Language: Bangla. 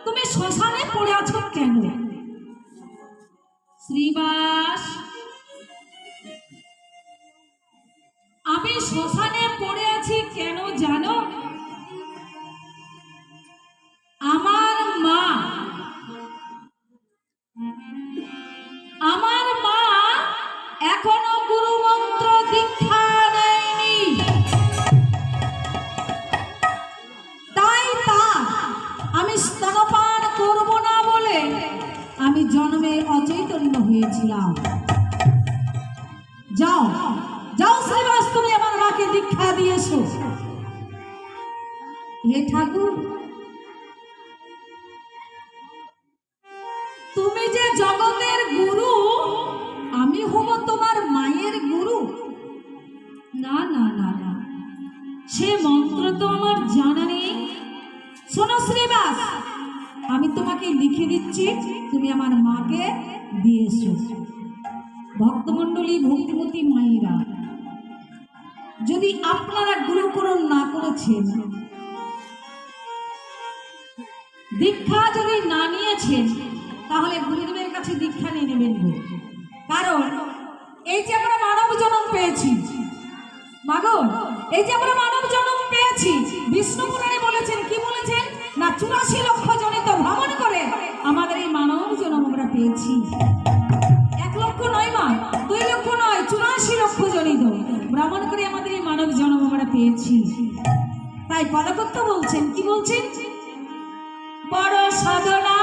তুমি শ্মশানে পড়ে আছো কেন? শ্রীবাস, আমি শ্মশানে পড়ে আছি কেন জানো? আমার মা এখনো গুরু মন্ত্র দীক্ষা নেয়নি, তাই আমি স্তনপান করব না বলে আমি জন্মে অচৈতন্য হয়েছিলাম। যাও যাও শ্রীবাস, তুমি আমার মাকে দীক্ষা দিয়েছো। হে ঠাকুর, তুমি যে জগতের গুরু, আমি হব তোমার মায়ের গুরু? না না না না, সে মন্ত্র তো আমার জানা নেই। শোনো শ্রীবাস, আমি তোমাকে লিখে দিচ্ছি, তুমি আমার মাকে দিয়েছো। ভক্তমণ্ডলী, ভক্তিমতী মায়েরা, যদি আপনারা গুরুকরণ না করেছেন, দীক্ষা যদি না নিয়েছেন, তাহলে গুরুদেবের কাছে দীক্ষা নিয়ে নেবেন। কারণ এই যে আমরা মানব জন্ম পেয়েছি, মাগো, এই যে আমরা মানব জন্ম পেয়েছি, বিষ্ণু পুরাণে বলেছেন, কি বলেছেন না, 84 লক্ষ জনিত ভ্রমণ করে আমাদের এই মানব জন্ম আমরা পেয়েছি। 1 লক্ষ নয় মা, 2 লক্ষ নয়, 84 লক্ষ জনিত ভ্রমণ করে আমাদের এই মানব জন্ম আমরা পেয়েছি। তাই পদকর্তা বলছেন, কি বলছেন, বড় সাধনা